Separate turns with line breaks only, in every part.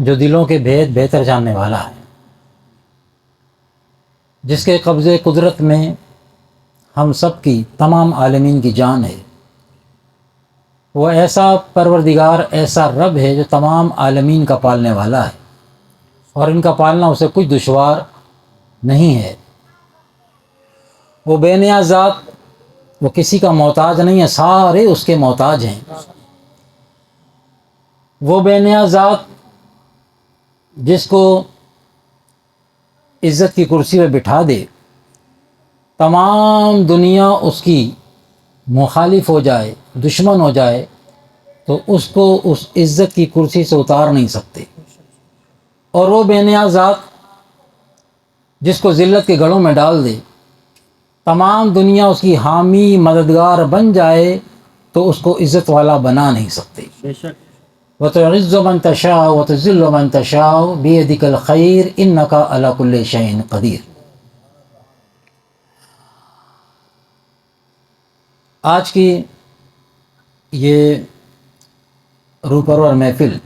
جو دلوں کے بھید بہتر جاننے والا ہے، جس کے قبضے قدرت میں ہم سب کی تمام عالمین کی جان ہے۔ وہ ایسا پروردگار، ایسا رب ہے جو تمام عالمین کا پالنے والا ہے، اور ان کا پالنا اسے کچھ دشوار نہیں ہے۔ وہ بے نیاز ذات، وہ کسی کا محتاج نہیں ہے، سارے اس کے محتاج ہیں۔ وہ بے نیاز ذات جس کو عزت کی کرسی پہ بٹھا دے، تمام دنیا اس کی مخالف ہو جائے، دشمن ہو جائے، تو اس کو اس عزت کی کرسی سے اتار نہیں سکتے۔ اور وہ بے نیاز ذات جس کو ذلت کے گڑھوں میں ڈال دے، تمام دنیا اس کی حامی مددگار بن جائے، تو اس کو عزت والا بنا نہیں سکتے۔ وَتُعِزُّ مَن تَشَاءُ وَتُذِلُّ مَن تَشَاءُ بِيَدِكَ الْخَيْرُ إِنَّكَ عَلَى كُلِّ شَيْءٍ قَدِيرٌ۔ آج کی یہ روپرور محفل،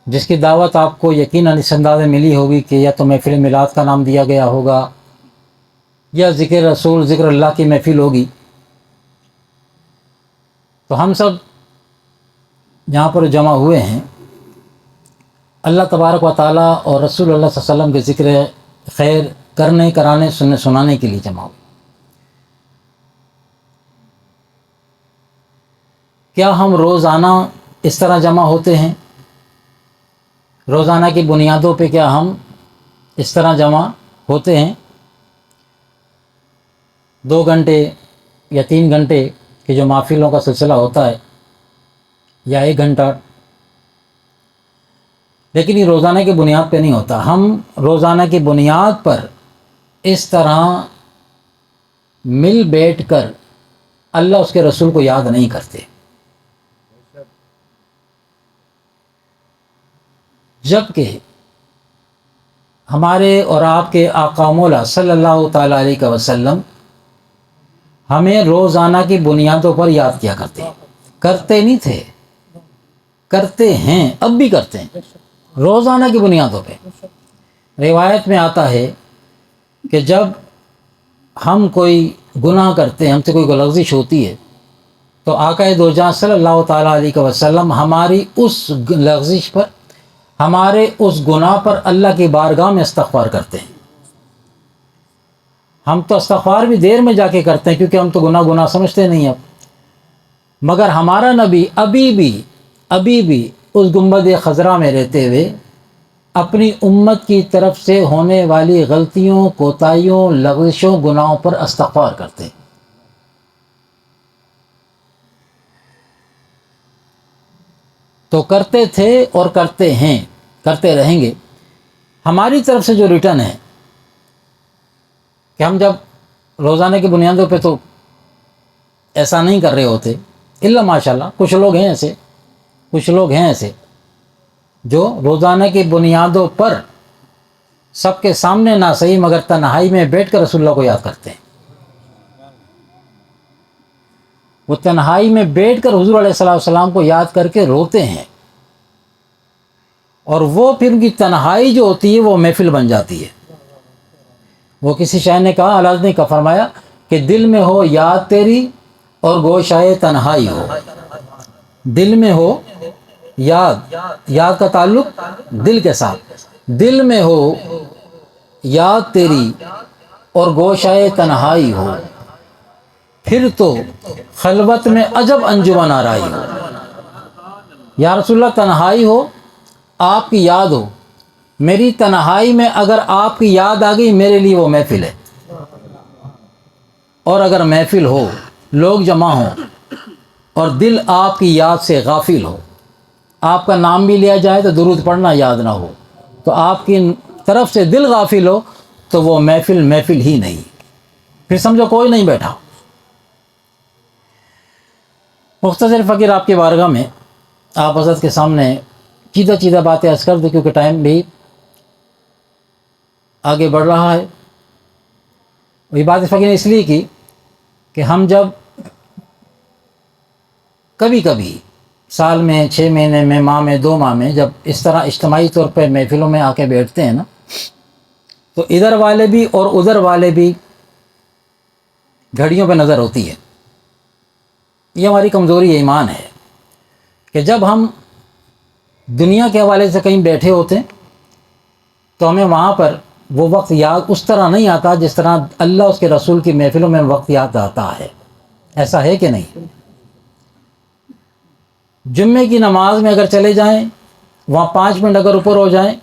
جس کی دعوت آپ کو یقیناً اس اندازے ملی ہوگی کہ یا تو محفل میلاد کا نام دیا گیا ہوگا، یا ذکر رسول، ذکر اللہ کی محفل ہوگی، تو ہم سب جہاں پر جمع ہوئے ہیں، اللہ تبارک و تعالیٰ اور رسول اللہ صلی اللہ علیہ وسلم کے ذکر خیر کرنے، کرانے، سننے، سنانے کے لیے جمع ہوئے۔ کیا ہم روزانہ اس طرح جمع ہوتے ہیں؟ روزانہ کی بنیادوں پہ کیا ہم اس طرح جمع ہوتے ہیں؟ 2 گھنٹے یا 3 گھنٹے کہ جو محفلوں کا سلسلہ ہوتا ہے، یا 1 گھنٹہ، لیکن یہ روزانہ کی بنیاد پہ نہیں ہوتا۔ ہم روزانہ کی بنیاد پر اس طرح مل بیٹھ کر اللہ اس کے رسول کو یاد نہیں کرتے۔ جبکہ ہمارے اور آپ کے آقا مولا صلی اللہ تعالیٰ علیہ وسلم ہمیں روزانہ کی بنیادوں پر یاد کیا کرتے نہیں تھے، کرتے ہیں، اب بھی کرتے ہیں، روزانہ کی بنیادوں پہ۔ روایت میں آتا ہے کہ جب ہم کوئی گناہ کرتے ہیں، ہم سے کوئی لغزش ہوتی ہے، تو آقا دو جہاں صلی اللہ تعالیٰ علیہ وسلم ہماری اس لغزش پر، ہمارے اس گناہ پر اللہ کی بارگاہ میں استغفار کرتے ہیں۔ ہم تو استغفار بھی دیر میں جا کے کرتے ہیں، کیونکہ ہم تو گناہ سمجھتے نہیں اب، مگر ہمارا نبی ابھی بھی اس گنبد خضرا میں رہتے ہوئے اپنی امت کی طرف سے ہونے والی غلطیوں، کوتاہیوں، لغزشوں، گناہوں پر استغفار کرتے ہیں۔ تو کرتے تھے اور کرتے ہیں، کرتے رہیں گے۔ ہماری طرف سے جو ریٹرن ہے کہ ہم جب روزانہ کی بنیادوں پہ تو ایسا نہیں کر رہے ہوتے، الا ماشاءاللہ کچھ لوگ ہیں ایسے جو روزانہ کی بنیادوں پر سب کے سامنے نہ صحیح مگر تنہائی میں بیٹھ کر رسول اللہ کو یاد کرتے ہیں۔ وہ تنہائی میں بیٹھ کر حضور علیہ السلام کو یاد کر کے روتے ہیں، اور وہ پھر ان کی تنہائی جو ہوتی ہے وہ محفل بن جاتی ہے۔ وہ کسی شاعر نے کہا، الحاظ نے کا فرمایا کہ دل میں ہو یاد تیری اور گوشائے تنہائی ہو۔ دل میں ہو یاد کا تعلق دل کے ساتھ، دل میں ہو یاد تیری اور گوشائے تنہائی ہو، پھر تو خلوت میں عجب انجمن آرائی ہو۔ یا رسول اللہ، تنہائی ہو، آپ کی یاد ہو، میری تنہائی میں اگر آپ کی یاد آ گئی، میرے لیے وہ محفل ہے۔ اور اگر محفل ہو، لوگ جمع ہوں اور دل آپ کی یاد سے غافل ہو، آپ کا نام بھی لیا جائے تو درود پڑھنا یاد نہ ہو، تو آپ کی طرف سے دل غافل ہو، تو وہ محفل ہی نہیں، پھر سمجھو کوئی نہیں بیٹھا۔ مختصر فقیر آپ کی بارگاہ میں آپ حضرت کے سامنے چیدہ باتیں عرض کر دیں، کیونکہ ٹائم بھی آگے بڑھ رہا ہے۔ یہ بات فقیر نے اس لیے کی کہ ہم جب کبھی سال میں 6 مہینے میں ماہ میں 2 ماہ میں جب اس طرح اجتماعی طور پہ محفلوں میں آ کے بیٹھتے ہیں نا تو ادھر والے بھی اور ادھر والے بھی گھڑیوں پہ نظر ہوتی ہے. یہ ہماری کمزوری ایمان ہے کہ جب ہم دنیا کے حوالے سے کہیں بیٹھے ہوتے ہیں تو ہمیں وہاں پر وہ وقت یاد اس طرح نہیں آتا جس طرح اللہ اس کے رسول کی محفلوں میں وقت یاد آتا ہے. ایسا ہے کہ نہیں؟ جمعے کی نماز میں اگر چلے جائیں وہاں 5 منٹ اگر اوپر ہو جائیں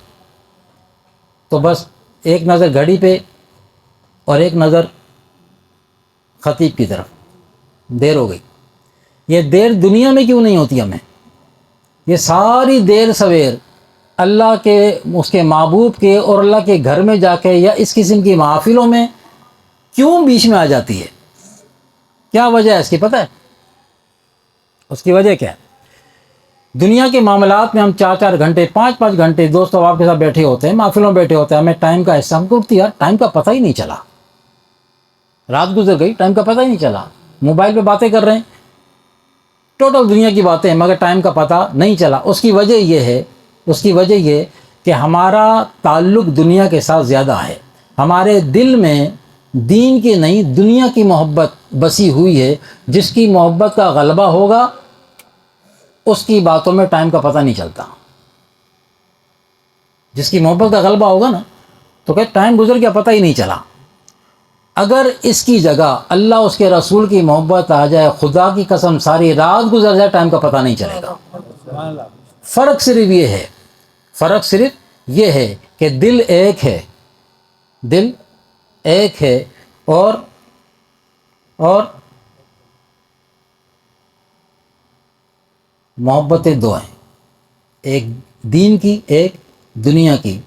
تو بس ایک نظر گھڑی پہ اور ایک نظر خطیب کی طرف، دیر ہو گئی. یہ دیر دنیا میں کیوں نہیں ہوتی ہمیں؟ یہ ساری دیر سویر اللہ کے، اس کے محبوب کے اور اللہ کے گھر میں جا کے یا اس قسم کی محافلوں میں کیوں بیچ میں آ جاتی ہے؟ کیا وجہ ہے اس کی پتہ ہے؟ اس کی وجہ کیا ہے؟ دنیا کے معاملات میں ہم 4 گھنٹے 5 گھنٹے دوست احباب کے ساتھ بیٹھے ہوتے ہیں، محفلوں میں بیٹھے ہوتے ہیں، ہمیں ٹائم کا احساس کرتی ہے. ٹائم کا پتہ ہی نہیں چلا، رات گزر گئی، ٹائم کا پتہ ہی نہیں چلا. موبائل پہ باتیں کر رہے ہیں، ٹوٹل دنیا کی باتیں ہیں، مگر ٹائم کا پتہ نہیں چلا. اس کی وجہ یہ کہ ہمارا تعلق دنیا کے ساتھ زیادہ ہے. ہمارے دل میں دین کی نہیں دنیا کی محبت بسی ہوئی ہے. جس کی محبت کا غلبہ ہوگا اس کی باتوں میں ٹائم کا پتہ نہیں چلتا. جس کی محبت کا غلبہ ہوگا نا تو کہ ٹائم گزر گیا، پتہ ہی نہیں چلا. اگر اس کی جگہ اللہ اس کے رسول کی محبت آ جائے، خدا کی قسم ساری رات گزر جائے ٹائم کا پتہ نہیں چلے گا. فرق صرف یہ ہے کہ دل ایک ہے اور محبتیں 2 ہیں، ایک دین کی ایک دنیا کی.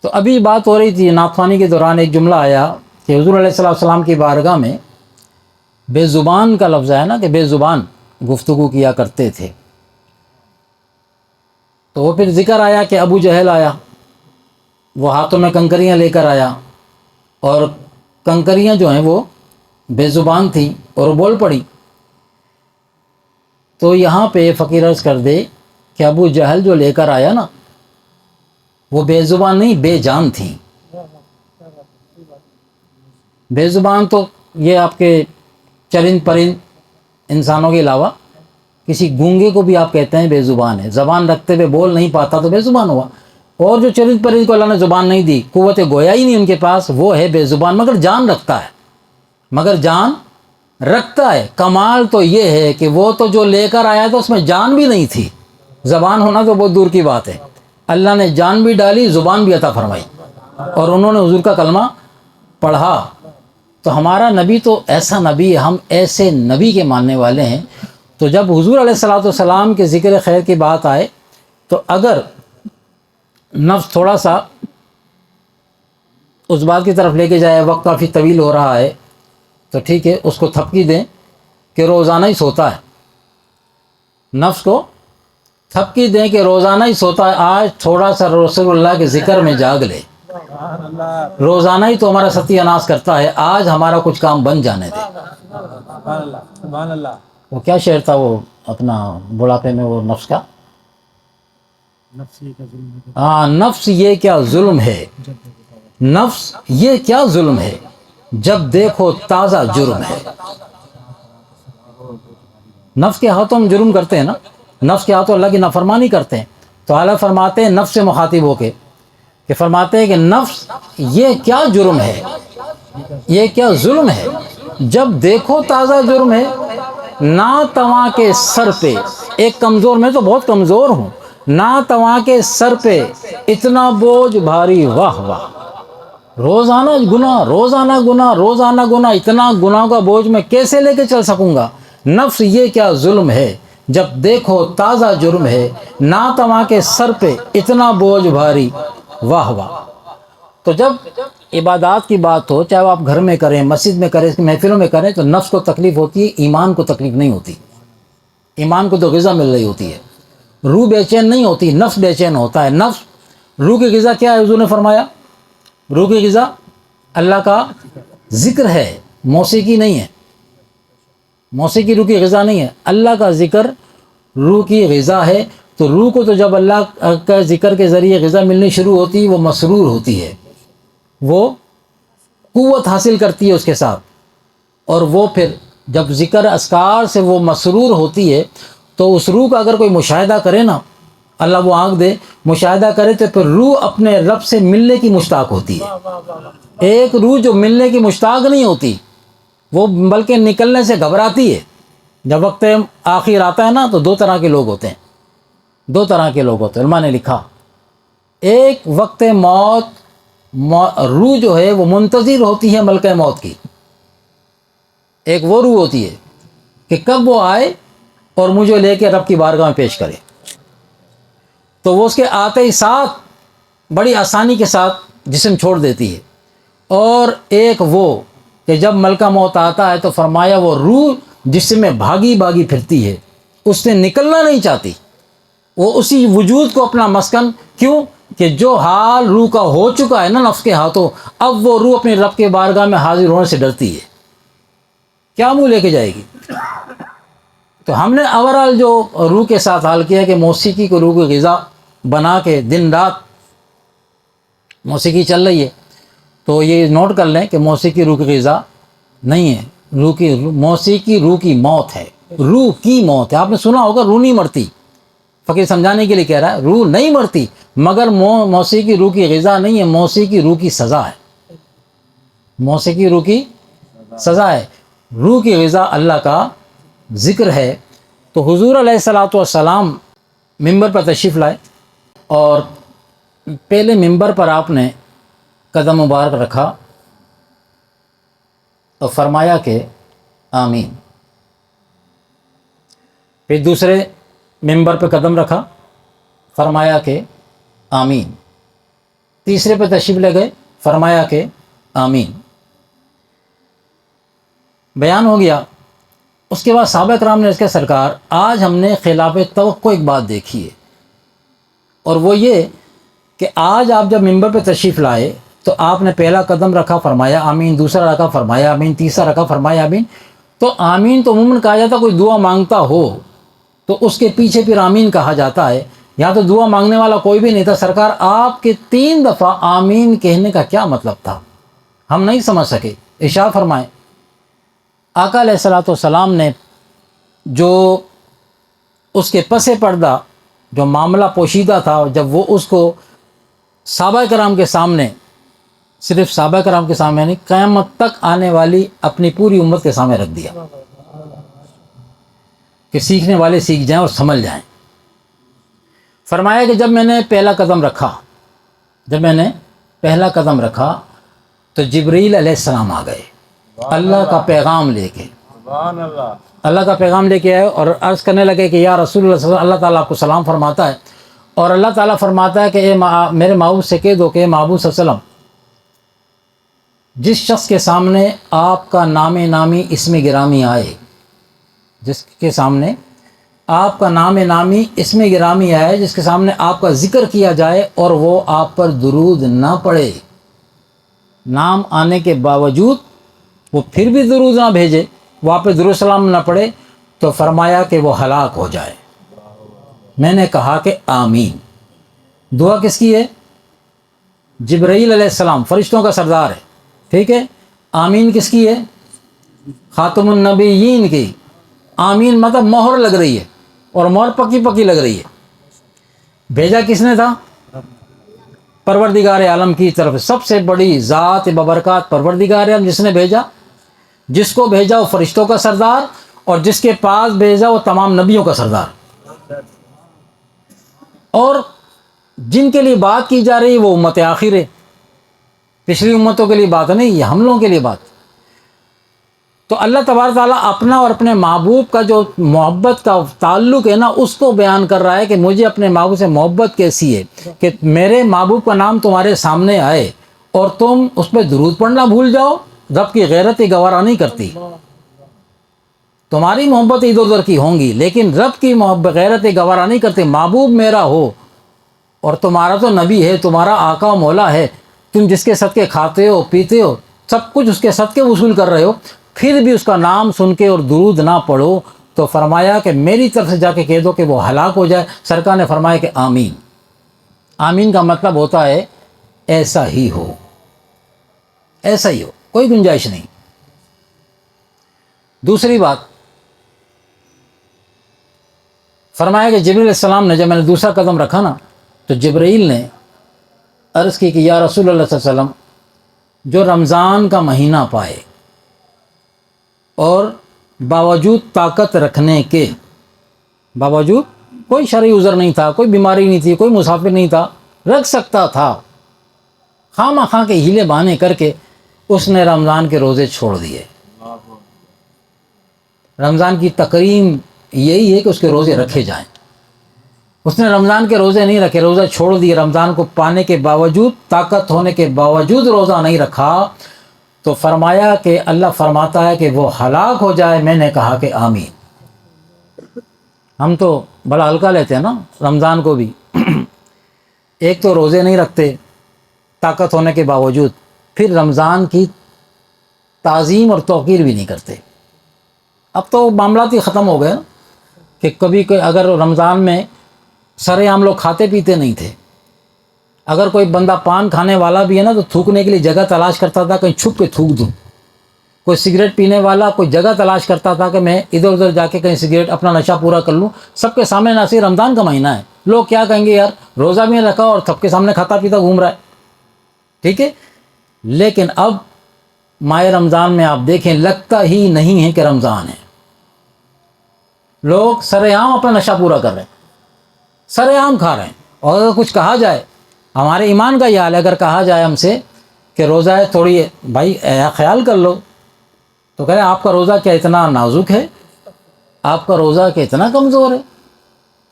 تو ابھی بات ہو رہی تھی نعت خوانی کے دوران، ایک جملہ آیا کہ حضور علیہ السلام کی بارگاہ میں بے زبان کا لفظ ہے نا کہ بے زبان گفتگو کیا کرتے تھے. تو وہ پھر ذکر آیا کہ ابو جہل آیا، وہ ہاتھوں میں کنکریاں لے کر آیا اور کنکریاں جو ہیں وہ بے زبان تھیں اور وہ بول پڑی. تو یہاں پہ فقیر عرض کر دے کہ ابو جہل جو لے کر آیا نا وہ بے زبان نہیں بے جان تھیں. بے زبان تو یہ آپ کے چرند پرند انسانوں کے علاوہ کسی گونگے کو بھی آپ کہتے ہیں بے زبان ہے. زبان رکھتے ہوئے بول نہیں پاتا تو بے زبان ہوا. اور جو چرند پرند کو اللہ نے زبان نہیں دی، قوت گویا ہی نہیں ان کے پاس، وہ ہے بے زبان مگر جان رکھتا ہے. کمال تو یہ ہے کہ وہ تو جو لے کر آیا تو اس میں جان بھی نہیں تھی. زبان ہونا تو بہت دور کی بات ہے. اللہ نے جان بھی ڈالی، زبان بھی عطا فرمائی اور انہوں نے حضور کا کلمہ پڑھا. تو ہمارا نبی تو ایسا نبی ہے، ہم ایسے نبی کے ماننے والے ہیں. تو جب حضور علیہ السلام کے ذکر خیر کی بات آئے تو اگر نفس تھوڑا سا اس بات کی طرف لے کے جائے، وقت کافی طویل ہو رہا ہے تو ٹھیک ہے، اس کو تھپکی دیں کہ روزانہ ہی سوتا ہے. نفس کو تھپکی دیں کہ روزانہ ہی سوتا ہے، آج تھوڑا سا رسول اللہ کے ذکر میں جاگ لے. روزانہ ہی تو ہمارا ستیہ ناش کرتا ہے، آج ہمارا کچھ کام بن جانے دے. وہ کیا شعر تھا وہ اپنا بڑھاپے میں، وہ نفس کا، ہاں، نفس یہ کیا ظلم ہے، نفس یہ کیا ظلم ہے، جب دیکھو تازہ جرم ہے. نفس کے ہاتھوں ہم جرم کرتے ہیں نا، نفس کے ہاتھوں اللہ کی نافرمانی کرتے ہیں. تو اعلیٰ فرماتے ہیں نفس سے مخاطب ہو کے کہ فرماتے ہیں کہ نفس یہ کیا جرم ہے، یہ کیا ظلم ہے، جب دیکھو تازہ جرم ہے. ناتواں کے سر پہ، ایک کمزور، میں تو بہت کمزور ہوں، ناتواں کے سر پہ اتنا بوجھ بھاری، واہ واہ. روزانہ گناہ، اتنا گناہ کا بوجھ میں کیسے لے کے چل سکوں گا. نفس یہ کیا ظلم ہے، جب دیکھو تازہ جرم ہے. ناتواں کے سر پہ اتنا بوجھ بھاری، واہ واہ. تو جب عبادات کی بات ہو، چاہے وہ آپ گھر میں کریں، مسجد میں کریں، محفلوں میں کریں، تو نفس کو تکلیف ہوتی ہے، ایمان کو تکلیف نہیں ہوتی. ایمان کو تو غذا مل رہی ہوتی ہے، روح بے چین نہیں ہوتی، نفس بے چین ہوتا ہے. نفس، روح کی غذا کیا ہے؟ حضور نے فرمایا روح کی غذا اللہ کا ذکر ہے، موسیقی نہیں ہے. موسیقی روح کی غذا نہیں ہے، اللہ کا ذکر روح کی غذا ہے۔ تو روح کو تو جب اللہ کا ذکر کے ذریعے غذا ملنی شروع ہوتی ہے وہ مسرور ہوتی ہے، وہ قوت حاصل کرتی ہے اس کے ساتھ، اور وہ پھر جب ذکر اذکار سے وہ مسرور ہوتی ہے تو اس روح کا اگر کوئی مشاہدہ کرے نا، اللہ وہ آنکھ دے مشاہدہ کرے، تو پھر روح اپنے رب سے ملنے کی مشتاق ہوتی ہے۔ ایک روح جو ملنے کی مشتاق نہیں ہوتی وہ بلکہ نکلنے سے گھبراتی ہے۔ جب وقت آخر آتا ہے نا تو دو طرح کے لوگ ہوتے ہیں، دو طرح کے لوگ ہوتے ہیں، علماء نے لکھا۔ ایک وقت موت روح جو ہے وہ منتظر ہوتی ہے ملکہ موت کی، ایک وہ روح ہوتی ہے کہ کب وہ آئے اور مجھے لے کے رب کی بارگاہ میں پیش کرے، تو وہ اس کے آتے ہی ساتھ بڑی آسانی کے ساتھ جسم چھوڑ دیتی ہے۔ اور ایک وہ کہ جب ملکہ موت آتا ہے تو فرمایا وہ روح جسم میں بھاگی بھاگی پھرتی ہے، اس سے نکلنا نہیں چاہتی، وہ اسی وجود کو اپنا مسکن، کیوں کہ جو حال روح کا ہو چکا ہے نا نفس کے ہاتھوں، اب وہ روح اپنے رب کے بارگاہ میں حاضر ہونے سے ڈرتی ہے، کیا منہ لے کے جائے گی۔ تو ہم نے اوورال جو روح کے ساتھ حال کیا کہ موسیقی کو روح کی غذا بنا کے دن رات موسیقی چل رہی ہے، تو یہ نوٹ کر لیں کہ موسیقی روح کی غذا نہیں ہے، موسیقی روح کی موت ہے، روح کی موت ہے۔ آپ نے سنا ہوگا روح نہیں مرتی، فقیر سمجھانے کے لیے کہہ رہا ہے روح نہیں مرتی، مگر موسیقی روح کی غذا نہیں ہے، موسیقی روح کی سزا ہے، موسیقی روح کی سزا ہے۔ روح کی غذا اللہ کا ذکر ہے۔ تو حضور علیہ الصلوۃ والسلام ممبر پر تشریف لائے، اور پہلے ممبر پر آپ نے قدم مبارک رکھا اور فرمایا کہ آمین۔ پھر دوسرے ممبر پہ قدم رکھا، فرمایا کہ آمین۔ تیسرے پہ تشریف لے گئے، فرمایا کہ آمین۔ بیان ہو گیا۔ اس کے بعد صحابہ کرام نے اس کے سرکار آج ہم نے خلاف توقع ایک بات دیکھی ہے، اور وہ یہ کہ آج آپ جب ممبر پہ تشریف لائے تو آپ نے پہلا قدم رکھا، فرمایا آمین، دوسرا رکھا، فرمایا آمین، تیسرا رکھا، فرمایا آمین۔ تو آمین تو عموماً کہا جاتا کوئی دعا مانگتا ہو تو اس کے پیچھے پھر آمین کہا جاتا ہے، یا تو دعا مانگنے والا کوئی بھی نہیں تھا۔ سرکار آپ کے 3 دفعہ آمین کہنے کا کیا مطلب تھا ہم نہیں سمجھ سکے، ارشاد فرمائیں۔ آقا علیہ الصلوۃ والسلام نے جو اس کے پس پردہ جو معاملہ پوشیدہ تھا، جب وہ اس کو صحابہ کرام کے سامنے، صرف صحابہ کرام کے سامنے نہیں، قیامت تک آنے والی اپنی پوری امت کے سامنے رکھ دیا کہ سیکھنے والے سیکھ جائیں اور سمجھ جائیں۔ فرمایا کہ جب میں نے پہلا قدم رکھا تو جبرائیل علیہ السلام آ گئے اللہ کا پیغام لے کے، اللہ کا پیغام لے کے آئے اور عرض کرنے لگے کہ یا رسول اللہ صلی اللہ علیہ وسلم، اللہ تعالیٰ آپ کو سلام فرماتا ہے، اور اللہ تعالیٰ فرماتا ہے کہ اے میرے محبوب سے کہہ دو کہ اے محبوب صلی اللہ علیہ وسلم، جس شخص کے سامنے آپ کا نام نامی اسم گرامی آئے، جس کے سامنے آپ کا نام نامی اسم گرامی آئے، جس کے سامنے آپ کا ذکر کیا جائے اور وہ آپ پر درود نہ پڑے، نام آنے کے باوجود وہ پھر بھی درود نہ بھیجے، وہ آپ پہ درود سلام نہ پڑے، تو فرمایا کہ وہ ہلاک ہو جائے۔ میں نے کہا کہ آمین۔ دعا کس کی ہے؟ جبرائیل علیہ السلام، فرشتوں کا سردار ہے، ٹھیک ہے۔ آمین کس کی ہے؟ خاتم النبیین کی۔ آمین مطلب مہر لگ رہی ہے، اور مہر پکی پکی لگ رہی ہے۔ بھیجا کس نے تھا؟ پروردگار عالم کی طرف، سب سے بڑی ذات ببرکات پروردگار عالم، جس نے بھیجا، جس کو بھیجا وہ فرشتوں کا سردار، اور جس کے پاس بھیجا وہ تمام نبیوں کا سردار، اور جن کے لیے بات کی جا رہی ہے وہ امت آخر ہے، پچھلی امتوں کے لیے بات نہیں، یہ ہم لوگوں کے لیے بات۔ تو اللہ تبارک تعالیٰ اپنا اور اپنے محبوب کا جو محبت کا تعلق ہے نا، اس کو بیان کر رہا ہے کہ مجھے اپنے محبوب سے محبت کیسی ہے کہ میرے محبوب کا نام تمہارے سامنے آئے اور تم اس پہ درود پڑھنا بھول جاؤ۔ رب کی غیرت گوارا نہیں کرتی، تمہاری محبت ادھر ادھر کی ہوں گی لیکن رب کی محبت غیرت گوارا نہیں کرتے۔ محبوب میرا ہو اور تمہارا تو نبی ہے، تمہارا آقا و مولا ہے، تم جس کے صدقے کھاتے ہو پیتے ہو، سب کچھ اس کے صدقے وصول کر رہے ہو، پھر بھی اس کا نام سن کے اور درود نہ پڑھو تو فرمایا کہ میری طرف سے جا کے کہہ دو کہ وہ ہلاک ہو جائے۔ سرکار نے فرمایا کہ آمین۔ آمین کا مطلب ہوتا ہے ایسا ہی ہو، ایسا ہی ہو، کوئی گنجائش نہیں۔ دوسری بات فرمایا کہ جبریل علیہ السلام نے، جب میں نے دوسرا قدم رکھا نا تو جبرائیل نے عرض کی کہ یا رسول اللہ صلی اللہ علیہ وسلم، جو رمضان کا مہینہ پائے اور باوجود طاقت رکھنے کے، باوجود کوئی شرعی عذر نہیں تھا، کوئی بیماری نہیں تھی، کوئی مسافر نہیں تھا، رکھ سکتا تھا، خواہ مخواہ کے ہیلے بہانے کر کے اس نے رمضان کے روزے چھوڑ دیے۔ رمضان کی تکریم یہی ہے کہ اس کے روزے رکھے جائیں۔ اس نے رمضان کے روزے نہیں رکھے، روزہ چھوڑ دیے، رمضان کو پانے کے باوجود، طاقت ہونے کے باوجود روزہ نہیں رکھا، تو فرمایا کہ اللہ فرماتا ہے کہ وہ ہلاک ہو جائے۔ میں نے کہا کہ آمین۔ ہم تو بڑا ہلکا لیتے ہیں نا رمضان کو بھی، ایک تو روزے نہیں رکھتے طاقت ہونے کے باوجود، پھر رمضان کی تعظیم اور توقیر بھی نہیں کرتے۔ اب تو معاملات ہی ختم ہو گئے کہ کبھی کوئی اگر رمضان میں سرے عام لوگ کھاتے پیتے نہیں تھے، اگر کوئی بندہ پان کھانے والا بھی ہے نا تو تھوکنے کے لیے جگہ تلاش کرتا تھا کہیں چھپ کے تھوک دوں۔ کوئی سگریٹ پینے والا کوئی جگہ تلاش کرتا تھا کہ میں ادھر ادھر جا کے کہیں سگریٹ اپنا نشہ پورا کر لوں۔ سب کے سامنے نہ صرف رمضان کا مہینہ ہے، لوگ کیا کہیں گے، یار روزہ بھی نہیں رکھا اور سب کے سامنے کھاتا پیتا گھوم رہا ہے، ٹھیک ہے۔ لیکن اب ماہ رمضان میں آپ دیکھیں لگتا ہی نہیں ہے کہ رمضان ہے، لوگ سر عام اپنا نشہ پورا کر رہے ہیں، سر عام کھا رہے ہیں۔ اور اگر کچھ کہا جائے، ہمارے ایمان کا یہ حال ہے، اگر کہا جائے ہم سے کہ روزہ ہے تھوڑی بھائی خیال کر لو، تو کہہ رہے ہیں آپ کا روزہ کیا اتنا نازک ہے، آپ کا روزہ کیا اتنا کمزور ہے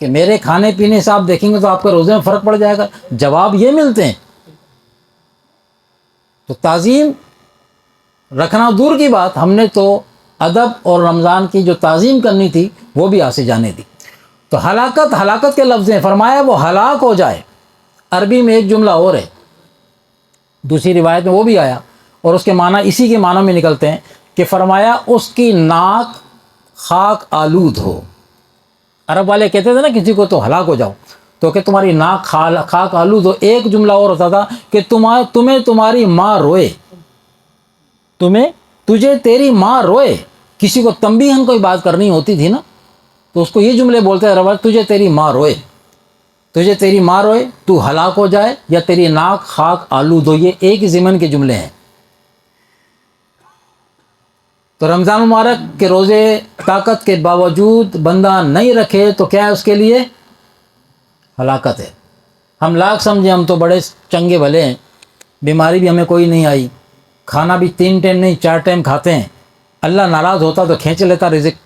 کہ میرے کھانے پینے سے آپ دیکھیں گے تو آپ کے روزے میں فرق پڑ جائے گا۔ جواب یہ ملتے ہیں۔ تو تعظیم رکھنا دور کی بات، ہم نے تو ادب اور رمضان کی جو تعظیم کرنی تھی وہ بھی آسے جانے دی۔ تو ہلاکت کے لفظ ہیں، فرمایا وہ ہلاک ہو جائے۔ عربی میں ایک جملہ اور ہے، دوسری روایت میں وہ بھی آیا اور اس کے معنی اسی کے معنی میں نکلتے ہیں کہ فرمایا اس کی ناک خاک آلود ہو۔ عرب والے کہتے تھے نا کسی کو تو ہلاک ہو جاؤ، تو کہ تمہاری ناک خاک آلود ہو۔ ایک جملہ اور ہوتا تھا کہ تمہیں تمہاری ماں روئے، تجھے تیری ماں روئے۔ کسی کو تنبیہاً کوئی بات کرنی ہوتی تھی نا تو اس کو یہ جملے بولتے ہیں، تجھے تیری ماں روئے، تجھے تیری ماں روئے، تو ہلاک ہو جائے، یا تیری ناک خاک آلود ہو۔ یہ ایک ہی ضمن کے جملے ہیں۔ تو رمضان مبارک کے روزے طاقت کے باوجود بندہ نہیں رکھے تو کیا ہے اس کے لیے؟ ہلاکت ہے۔ ہم لاکھ سمجھیں ہم تو بڑے چنگے بھلے ہیں، بیماری بھی ہمیں کوئی نہیں آئی، کھانا بھی 3 ٹائم نہیں 4 ٹائم کھاتے ہیں۔ اللہ ناراض ہوتا تو کھینچ لیتا رزق،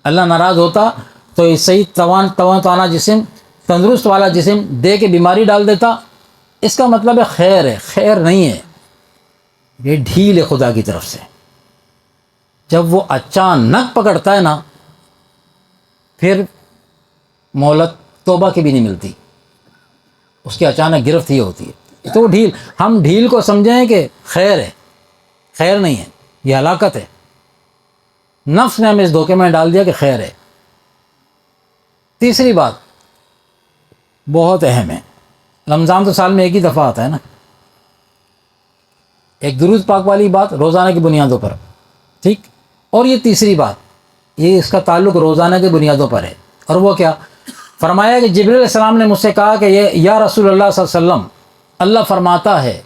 اللہ ناراض ہوتا تو یہ صحیح توانا جسم، تندرست والا جسم دے کے بیماری ڈال دیتا۔ اس کا مطلب ہے خیر ہے، خیر نہیں ہے، یہ ڈھیل ہے خدا کی طرف سے۔ جب وہ اچانک پکڑتا ہے نا پھر مہلت توبہ کی بھی نہیں ملتی، اس کی اچانک گرفت ہی ہوتی ہے۔ تو وہ ڈھیل، ہم ڈھیل کو سمجھیں کہ خیر ہے، خیر نہیں ہے، یہ ہلاکت ہے۔ نفس نے ہمیں اس دھوکے میں ڈال دیا کہ خیر ہے۔ تیسری بات بہت اہم ہے، رمضان تو سال میں ایک ہی دفعہ آتا ہے نا۔ ایک درود پاک والی بات روزانہ کی بنیادوں پر، ٹھیک، اور یہ تیسری بات، یہ اس کا تعلق روزانہ کی بنیادوں پر ہے۔ اور وہ کیا؟ فرمایا کہ جبریل علیہ السلام نے مجھ سے کہا کہ یا رسول اللہ صلی اللہ علیہ وسلم، اللہ فرماتا ہے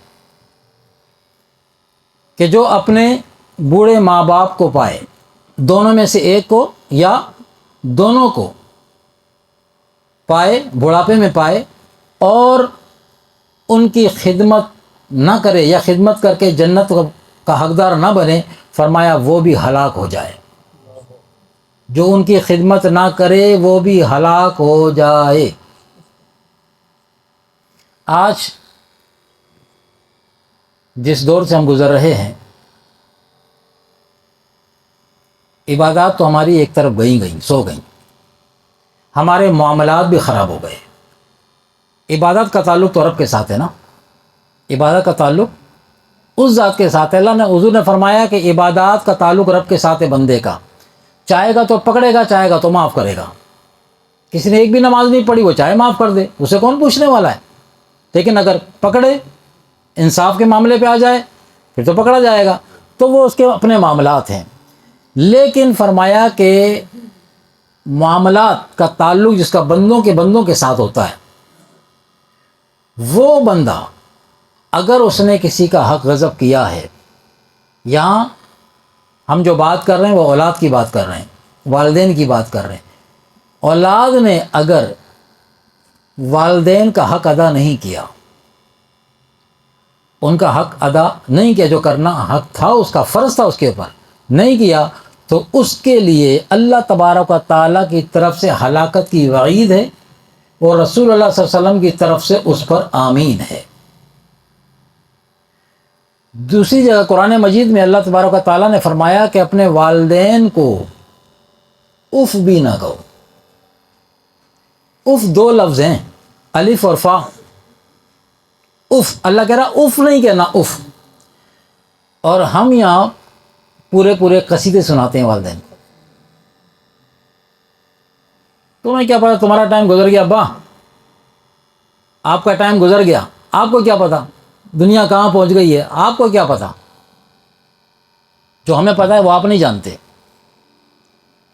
کہ جو اپنے بوڑھے ماں باپ کو پائے، دونوں میں سے ایک کو یا دونوں کو پائے، بڑھاپے میں پائے، اور ان کی خدمت نہ کرے یا خدمت کر کے جنت کا حقدار نہ بنے، فرمایا وہ بھی ہلاک ہو جائے۔ جو ان کی خدمت نہ کرے وہ بھی ہلاک ہو جائے۔ آج جس دور سے ہم گزر رہے ہیں، عبادات تو ہماری ایک طرف گئیں سو گئیں، ہمارے معاملات بھی خراب ہو گئے۔ عبادت کا تعلق تو رب کے ساتھ ہے نا، عبادت کا تعلق اس ذات کے ساتھ اللہ نے، حضور نے فرمایا کہ عبادات کا تعلق رب کے ساتھ ہے بندے کا، چاہے گا تو پکڑے گا، چاہے گا تو معاف کرے گا۔ کسی نے ایک بھی نماز نہیں پڑھی، وہ چاہے معاف کر دے، اسے کون پوچھنے والا ہے، لیکن اگر پکڑے، انصاف کے معاملے پہ آ جائے، پھر تو پکڑا جائے گا، تو وہ اس کے اپنے معاملات ہیں۔ لیکن فرمایا کہ معاملات کا تعلق جس کا بندوں کے ساتھ ہوتا ہے، وہ بندہ اگر اس نے کسی کا حق غصب کیا ہے، یہاں ہم جو بات کر رہے ہیں وہ اولاد کی بات کر رہے ہیں، والدین کی بات کر رہے ہیں، اولاد نے اگر والدین کا حق ادا نہیں کیا، ان کا حق ادا نہیں کیا، جو کرنا حق تھا، اس کا فرض تھا اس کے اوپر، نہیں کیا، تو اس کے لیے اللہ تبارک و تعالیٰ کی طرف سے ہلاکت کی وعید ہے، اور رسول اللہ صلی اللہ علیہ وسلم کی طرف سے اس پر آمین ہے۔ دوسری جگہ قرآن مجید میں اللہ تبارک و تعالیٰ نے فرمایا کہ اپنے والدین کو اف بھی نہ کہو۔ اف دو لفظ ہیں، الف اور فا۔ اف، اللہ کہہ رہا اف نہیں کہنا، اف۔ اور ہم یہاں پورے قصیدے سناتے ہیں والدین کو۔ تمہیں کیا پتا، تمہارا ٹائم گزر گیا ابا، آپ کا ٹائم گزر گیا، آپ کو کیا پتا دنیا کہاں پہنچ گئی ہے، آپ کو کیا پتا۔ جو ہمیں پتا ہے وہ آپ نہیں جانتے۔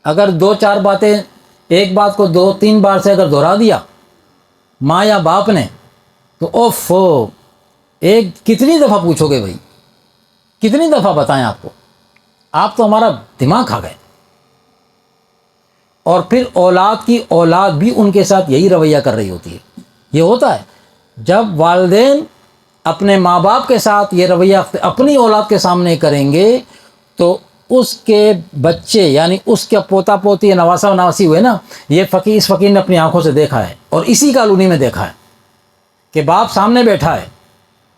اگر دو چار باتیں، ایک بات کو دو تین بار سے اگر دہرا دیا ماں یا باپ نے، تو اوف، ایک کتنی دفعہ پوچھو گے بھائی، کتنی دفعہ بتائیں آپ کو، آپ تو ہمارا دماغ کھا گئے۔ اور پھر اولاد کی اولاد بھی ان کے ساتھ یہی رویہ کر رہی ہوتی ہے۔ یہ ہوتا ہے جب والدین اپنے ماں باپ کے ساتھ یہ رویہ اپنی اولاد کے سامنے کریں گے، تو اس کے بچے، یعنی اس کے پوتا پوتی، نواسا و نواسی ہوئے نا، یہ اس فقیر نے اپنی آنکھوں سے دیکھا ہے، اور اسی کالونی میں دیکھا ہے کہ باپ سامنے بیٹھا ہے،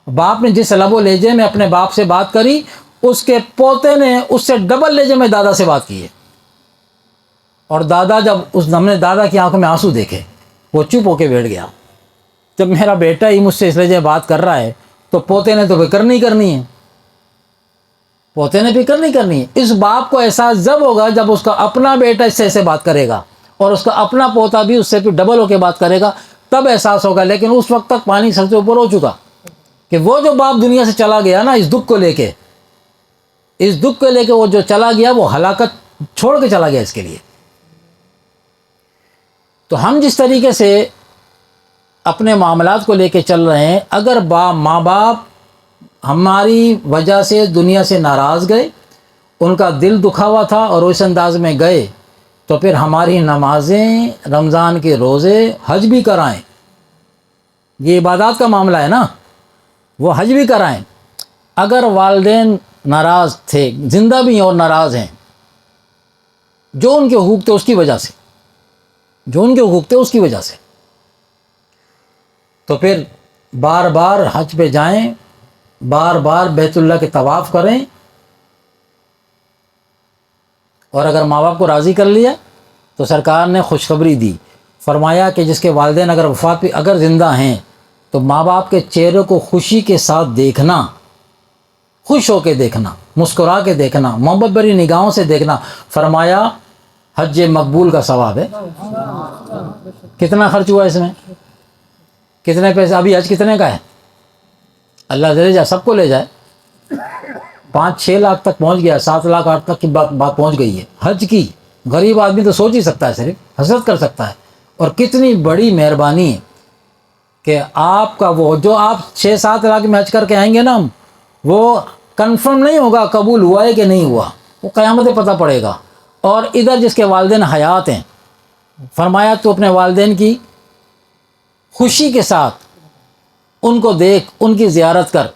باپ نے جس لب و لہجے میں اپنے باپ سے بات کری، اس کے پوتے نے اس سے ڈبل لہجے میں دادا سے بات کی ہے۔ اور دادا ہم نے دادا کی آنکھوں میں آنسو دیکھے، وہ چپ ہو کے بیٹھ گیا۔ جب میرا بیٹا ہی مجھ سے اس لہجے میں بات کر رہا ہے، تو پوتے نے تو فکر نہیں کرنی ہے، پوتے نے فکر نہیں کرنی ہے۔ اس باپ کو احساس جب ہوگا جب اس کا اپنا بیٹا اس سے ایسے بات کرے گا، اور اس کا اپنا پوتا بھی اس سے پھر ڈبل ہو کے بات کرے گا، تب احساس ہوگا۔ لیکن اس وقت تک پانی سر سے اوپر ہو چکا کہ وہ جو باپ دنیا سے چلا گیا نا، اس دکھ کو لے کے، وہ جو چلا گیا، وہ ہلاکت چھوڑ کے چلا گیا اس کے لیے۔ تو ہم جس طریقے سے اپنے معاملات کو لے کے چل رہے ہیں، اگر ماں باپ ہماری وجہ سے دنیا سے ناراض گئے، ان کا دل دکھا ہوا تھا اور اس انداز میں گئے، تو پھر ہماری نمازیں، رمضان کے روزے، حج بھی کرائیں، یہ عبادات کا معاملہ ہے نا، وہ حج بھی کرائیں۔ اگر والدین ناراض تھے، زندہ بھی ہیں اور ناراض ہیں، جو ان کے حقوق تھے اس کی وجہ سے، تو پھر بار بار حج پہ جائیں، بار بار بیت اللہ کے طواف کریں، اور اگر ماں باپ کو راضی کر لیا تو سرکار نے خوشخبری دی، فرمایا کہ جس کے والدین اگر وفات پہ اگر زندہ ہیں، تو ماں باپ کے چہرے کو خوشی کے ساتھ دیکھنا، خوش ہو کے دیکھنا، مسکرا کے دیکھنا، محبت بھری نگاہوں سے دیکھنا، فرمایا حج مقبول کا ثواب ہے۔ کتنا خرچ ہوا اس میں، کتنے پیسے، ابھی حج کتنے کا ہے، اللہ لے جائے، سب کو لے جائے، 5-6 لاکھ تک پہنچ گیا، 7 لاکھ 8 تک کی بات پہنچ گئی ہے حج کی۔ غریب آدمی تو سوچ ہی سکتا ہے، صرف حسرت کر سکتا ہے، اور کتنی بڑی مہربانی ہے کہ آپ کا وہ جو آپ 6-7 لاکھ میں حج کر کے آئیں گے نا، وہ کنفرم نہیں ہوگا قبول ہوا ہے کہ نہیں ہوا، وہ قیامت میں پتہ پڑے گا۔ اور ادھر جس کے والدین حیات ہیں، فرمایا تو اپنے والدین کی خوشی کے ساتھ ان کو دیکھ، ان کی زیارت کر،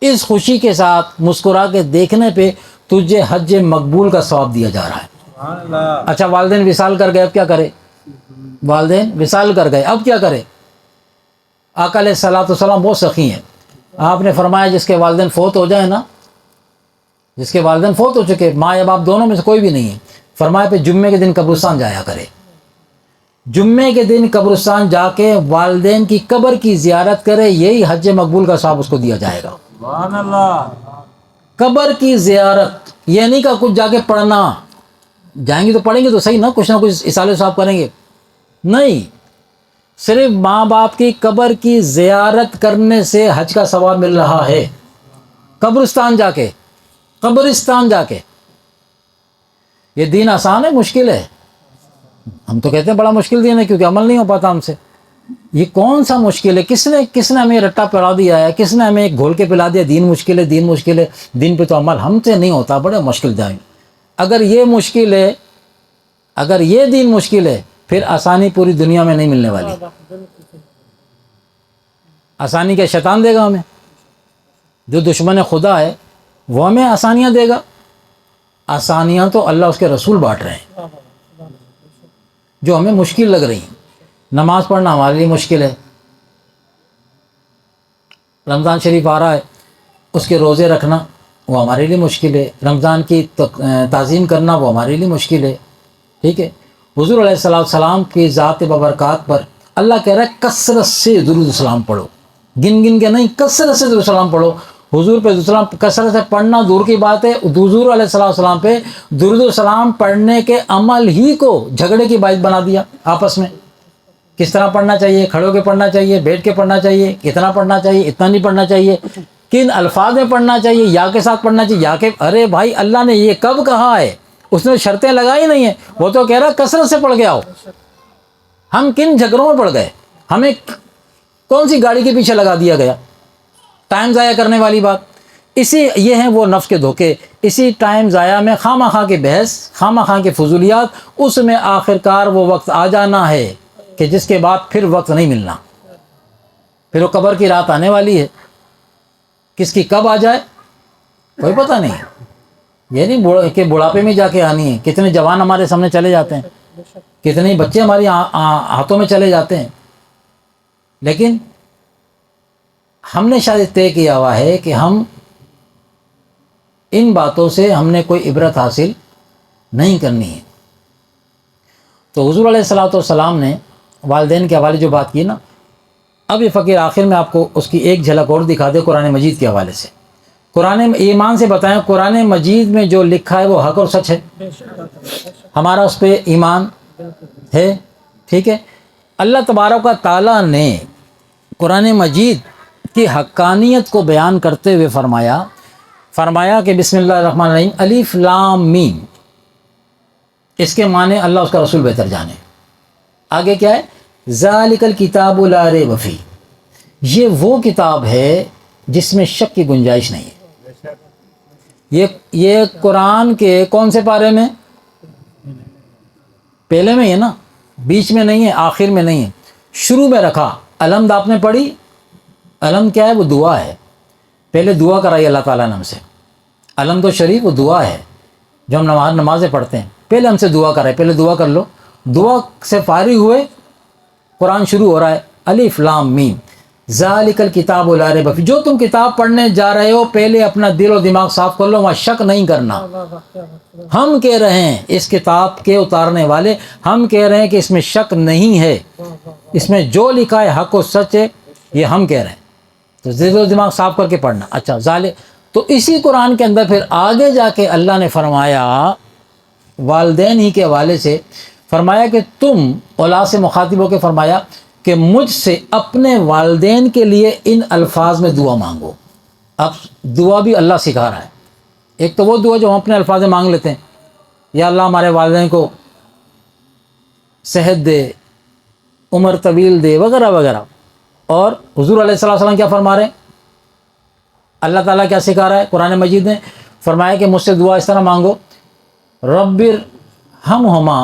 اس خوشی کے ساتھ مسکرا کے دیکھنے پہ تجھے حج مقبول کا ثواب دیا جا رہا ہے۔ اچھا، والدین وصال کر گئے، اب کیا کرے؟ والدین وصال کر گئے، اب کیا کرے؟ آقا علیہ الصلوۃ والسلام بہت سخی ہیں، آپ نے فرمایا جس کے والدین فوت ہو جائیں نا، جس کے والدین فوت ہو چکے، ماں یا باپ دونوں میں سے کوئی بھی نہیں ہے، فرمایا پہ جمعے کے دن قبرستان جایا کرے، جمعے کے دن قبرستان جا کے والدین کی قبر کی زیارت کرے، یہی حج مقبول کا ثواب اس کو دیا جائے گا۔
سبحان اللہ.
قبر کی زیارت یہ نہیں کہ کچھ جا کے پڑھنا، جائیں گے تو پڑھیں گے تو صحیح نا، کچھ نہ کچھ اصالہ صاحب کریں گے، نہیں، صرف ماں باپ کی قبر کی زیارت کرنے سے حج کا ثواب مل رہا ہے، قبرستان جا کے، قبرستان جا کے. یہ دین آسان ہے مشکل ہے؟ ہم تو کہتے ہیں بڑا مشکل دین ہے کیونکہ عمل نہیں ہو پاتا ہم سے. یہ کون سا مشکل ہے؟ کس نے ہمیں رٹا پڑا دیا ہے؟ کس نے ہمیں گھول کے پلا دیا دین مشکل ہے، دین مشکل ہے؟ دین پہ تو عمل ہم سے نہیں ہوتا، بڑے مشکل دین. اگر یہ مشکل ہے، اگر یہ دین مشکل ہے، پھر آسانی پوری دنیا میں نہیں ملنے والی. آسانی کیا شیطان دے گا ہمیں؟ جو دشمن خدا ہے وہ ہمیں آسانیاں دے گا؟ آسانیاں تو اللہ اس کے رسول بانٹ رہے ہیں جو ہمیں مشکل لگ رہی ہیں. نماز پڑھنا ہمارے لیے مشکل ہے، رمضان شریف آ رہا ہے، اس کے روزے رکھنا وہ ہمارے لیے مشکل ہے، رمضان کی تعظیم کرنا وہ ہمارے لیے مشکل ہے. ٹھیک ہے، حضور علیہ السلام کی ذات ببرکات پر اللہ کہہ رہا ہے کثرت سے درود السلام پڑھو، گن گن کے نہیں، کثرت سے درود السلام پڑھو. حضور پہ درود السلام کثرت سے پڑھنا دور کی بات ہے، حضور علیہ السلام پہ درود السلام پڑھنے کے عمل ہی کو جھگڑے کی باعث بنا دیا آپس میں. کس طرح پڑھنا چاہیے، کھڑے ہو کے پڑھنا چاہیے، بیٹھ کے پڑھنا چاہیے، کتنا پڑھنا چاہیے، اتنا نہیں پڑھنا چاہیے، کن الفاظ میں پڑھنا چاہیے، یا کے ساتھ پڑھنا چاہیے، یا کے. ارے بھائی اللہ نے یہ کب کہا ہے؟ اس نے شرطیں لگائی نہیں ہیں، وہ تو کہہ رہا کثرت سے پڑھ کے آؤ. ہم کن جھگڑوں میں پڑ گئے؟ ہمیں کون سی گاڑی کے پیچھے لگا دیا گیا؟ ٹائم ضائع کرنے والی بات. یہ ہیں وہ نفس کے دھوکے، اسی ٹائم ضائع میں خواہ خواہ کی بحث، خواہ خواہ کی فضولیات، اس میں آخرکار وہ وقت آ جانا ہے کہ جس کے بعد پھر وقت نہیں ملنا. پھر وہ قبر کی رات آنے والی ہے، کس کی کب آ جائے کوئی پتہ نہیں. یہ نہیں کہ بڑھاپے میں جا کے آنی ہے. کتنے جوان ہمارے سامنے چلے جاتے ہیں، کتنے بچے ہماری ہاتھوں میں چلے جاتے ہیں، لیکن ہم نے شاید طے کیا ہوا ہے کہ ہم ان باتوں سے ہم نے کوئی عبرت حاصل نہیں کرنی ہے. تو حضور علیہ السلام نے والدین کے حوالے جو بات کی نا، اب یہ فقیر آخر میں آپ کو اس کی ایک جھلک اور دکھا دے قرآن مجید کے حوالے سے. قرآن ایمان سے بتائیں، قرآن مجید میں جو لکھا ہے وہ حق اور سچ ہے، ہمارا اس پہ ایمان ہے. ٹھیک ہے، اللہ تبارک و تعالیٰ نے قرآن مجید کی حقانیت کو بیان کرتے ہوئے فرمایا کہ بسم اللہ الرحمن الرحیم، الف لام میم، اس کے معنی اللہ اس کا رسول بہتر جانے. آگے کیا ہے؟ ذالک الکتاب لا ریب فیہ، یہ وہ کتاب ہے جس میں شک کی گنجائش نہیں ہے. یہ قرآن کے کون سے پارے میں؟ پہلے میں ہے نا، بیچ میں نہیں ہے، آخر میں نہیں ہے، شروع میں رکھا. الحمد آپ نے پڑھی، الحمد کیا ہے؟ وہ دعا ہے. پہلے دعا کرائی اللہ تعالیٰ نے ہم سے. الحمد و شریف وہ دعا ہے جو ہم نمازیں پڑھتے ہیں، پہلے ہم سے دعا کرائے، پہلے دعا کر لو. دعا سے فارغ ہوئے قرآن شروع ہو رہا ہے، الف لام میم ذالک الکتاب لا ریب فیہ. جو تم کتاب پڑھنے جا رہے ہو پہلے اپنا دل و دماغ صاف کر لو، وہاں شک نہیں کرنا. ہم کہہ رہے ہیں اس کتاب کے اتارنے والے، ہم کہہ رہے ہیں کہ اس میں شک نہیں ہے، اس میں جو لکھا ہے حق و سچ ہے، یہ ہم کہہ رہے ہیں. تو دل و دماغ صاف کر کے پڑھنا. اچھا تو اسی قرآن کے اندر پھر آگے جا کے اللہ نے فرمایا والدین ہی کے حوالے سے، فرمایا کہ تم اولاد سے مخاطب ہو کے فرمایا کہ مجھ سے اپنے والدین کے لیے ان الفاظ میں دعا مانگو. اب دعا بھی اللہ سکھا رہا ہے. ایک تو وہ دعا جو ہم اپنے الفاظ میں مانگ لیتے ہیں، یا اللہ ہمارے والدین کو صحت دے، عمر طویل دے، وغیرہ وغیرہ. اور حضور علیہ السلام کیا فرما رہے ہیں؟ اللہ تعالیٰ کیا سکھا رہا ہے قرآن مجید نے؟ فرمایا کہ مجھ سے دعا اس طرح مانگو، رب ارحمہما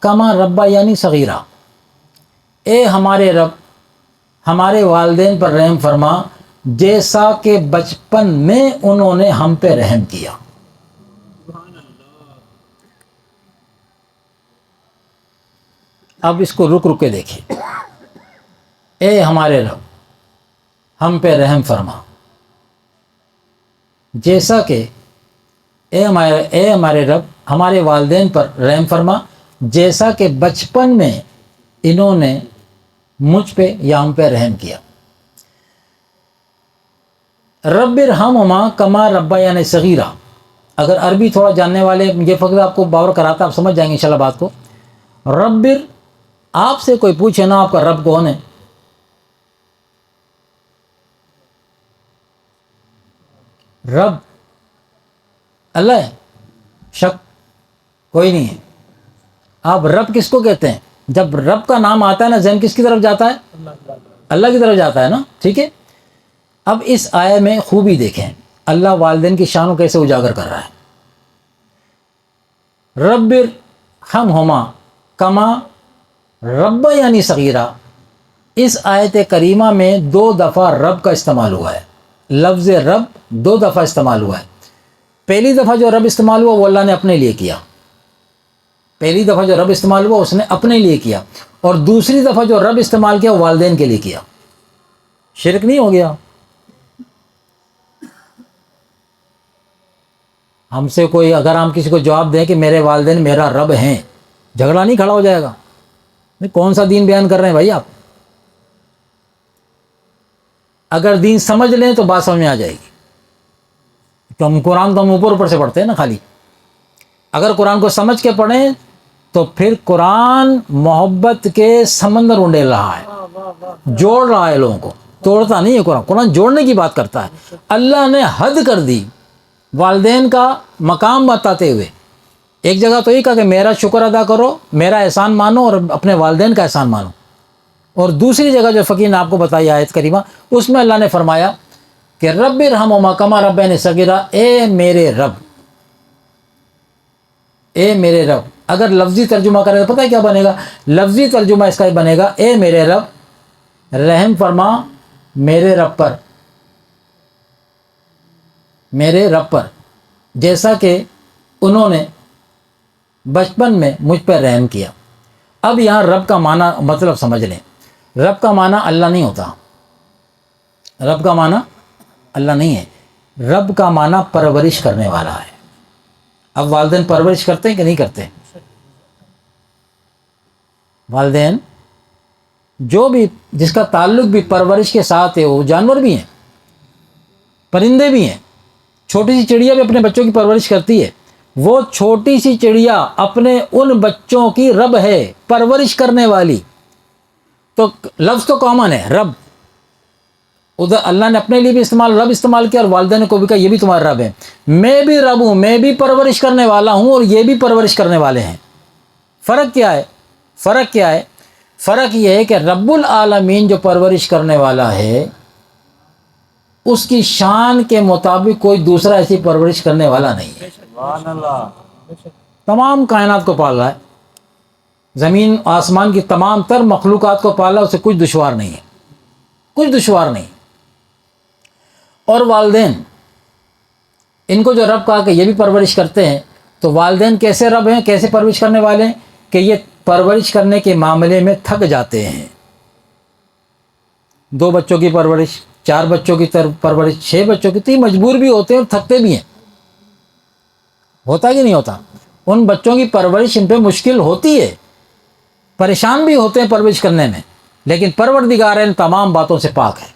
کما ربیانی صغیرا، اے ہمارے رب ہمارے والدین پر رحم فرما جیسا کہ بچپن میں انہوں نے ہم پہ رحم کیا. اب اس کو رک کے دیکھیں. اے ہمارے رب ہم پہ رحم فرما جیسا کہ اے ہمارے رب ہمارے والدین پر رحم فرما جیسا کہ بچپن میں انہوں نے مجھ پہ یا ہم پہ رحم کیا. رب ارحمہما کما ربیانی صغیرہ، اگر عربی تھوڑا جاننے والے یہ فقط آپ کو باور کراتا، آپ سمجھ جائیں گے انشاءاللہ بات کو. رب، آپ سے کوئی پوچھے نا آپ کا رب کون ہے، رب اللہ ہے، شک کوئی نہیں ہے. آپ رب کس کو کہتے ہیں؟ جب رب کا نام آتا ہے نا ذہن کس کی طرف جاتا ہے؟ اللہ کی طرف جاتا ہے نا. ٹھیک ہے. اب اس آیے میں خوبی دیکھیں، اللہ والدین کی شان کو کیسے اجاگر کر رہا ہے. رب ارحمہما کما ربیانی صغیرہ، اس آیت کریمہ میں 2 دفعہ رب کا استعمال ہوا ہے. لفظ رب 2 دفعہ استعمال ہوا ہے. پہلی دفعہ جو رب استعمال ہوا وہ اللہ نے اپنے لیے کیا، پہلی دفعہ جو رب استعمال ہوا اس نے اپنے لیے کیا، اور دوسری دفعہ جو رب استعمال کیا وہ والدین کے لیے کیا. شرک نہیں ہو گیا؟ ہم سے کوئی اگر ہم کسی کو جواب دیں کہ میرے والدین میرا رب ہیں، جھگڑا نہیں کھڑا ہو جائے گا؟ کون سا دین بیان کر رہے ہیں بھائی آپ؟ اگر دین سمجھ لیں تو بات سمجھ میں آ جائے گی. تو ہم قرآن تو ہم اوپر سے پڑھتے ہیں نا خالی. اگر قرآن کو سمجھ کے پڑھیں تو پھر قرآن محبت کے سمندر اونڈیل رہا ہے، جوڑ رہا ہے لوگوں کو، توڑتا نہیں ہے. قرآن جوڑنے کی بات کرتا ہے. اللہ نے حد کر دی والدین کا مقام بتاتے ہوئے. ایک جگہ تو یہ کہا کہ میرا شکر ادا کرو، میرا احسان مانو اور اپنے والدین کا احسان مانو. اور دوسری جگہ جو فقیر نے آپ کو بتائی آیت کریمہ، اس میں اللہ نے فرمایا کہ رب ارحمہما کما ربیانی صغیرہ، اے میرے رب، اے میرے رب. اگر لفظی ترجمہ کرے تو پتہ ہے کیا بنے گا؟ لفظی ترجمہ اس کا ہی بنے گا اے میرے رب رحم فرما میرے رب پر، میرے رب پر، جیسا کہ انہوں نے بچپن میں مجھ پر رحم کیا. اب یہاں رب کا معنی مطلب سمجھ لیں. رب کا معنی اللہ نہیں ہوتا، رب کا معنی اللہ نہیں ہے. رب کا معنی پرورش کرنے والا ہے. اب والدین پرورش کرتے ہیں کہ نہیں کرتے؟ والدین جو بھی جس کا تعلق بھی پرورش کے ساتھ ہے، وہ جانور بھی ہیں، پرندے بھی ہیں. چھوٹی سی چڑیا بھی اپنے بچوں کی پرورش کرتی ہے. وہ چھوٹی سی چڑیا اپنے ان بچوں کی رب ہے، پرورش کرنے والی. تو لفظ تو کامن ہے رب. ادھر اللہ نے اپنے لیے بھی رب استعمال کیا، اور والدین کو بھی کہا یہ بھی تمہارا رب ہے. میں بھی رب ہوں، میں بھی پرورش کرنے والا ہوں، اور یہ بھی پرورش کرنے والے ہیں. فرق کیا ہے؟ فرق کیا ہے؟ فرق یہ ہے کہ رب العالمین جو پرورش کرنے والا ہے اس کی شان کے مطابق کوئی دوسرا ایسی پرورش کرنے والا نہیں ہے. تمام کائنات کو پال رہا ہے، زمین آسمان کی تمام تر مخلوقات کو پال رہا ہے، اسے کچھ دشوار نہیں ہے، کچھ دشوار نہیں. اور والدین، ان کو جو رب کہا کہ یہ بھی پرورش کرتے ہیں، تو والدین کیسے رب ہیں، کیسے پرورش کرنے والے ہیں کہ یہ پرورش کرنے کے معاملے میں تھک جاتے ہیں. 2 بچوں کی پرورش، 4 بچوں کی پرورش، 6 بچوں کی، تو یہ مجبور بھی ہوتے ہیں اور تھکتے بھی ہیں. ہوتا کہ نہیں ہوتا؟ ان بچوں کی پرورش ان پہ مشکل ہوتی ہے، پریشان بھی ہوتے ہیں پرورش کرنے میں، لیکن پروردگار ان تمام باتوں سے پاک ہے.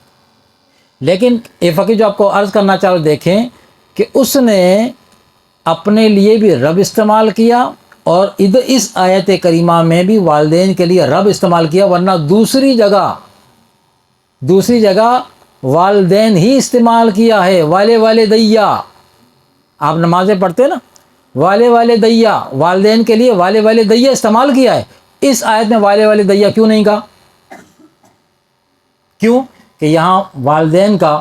لیکن اے فقیر جو آپ کو عرض کرنا چاہوں، دیکھیں کہ اس نے اپنے لیے بھی رب استعمال کیا، اور ادھر اس آیت کریمہ میں بھی والدین کے لیے رب استعمال کیا. ورنہ دوسری جگہ والدین ہی استعمال کیا ہے. والدیا، آپ نمازیں پڑھتے ہیں نا، والدیا، والدین کے لیے والدیا استعمال کیا ہے. اس آیت میں والدیا کیوں نہیں کہا؟ کیوں کہ یہاں والدین کا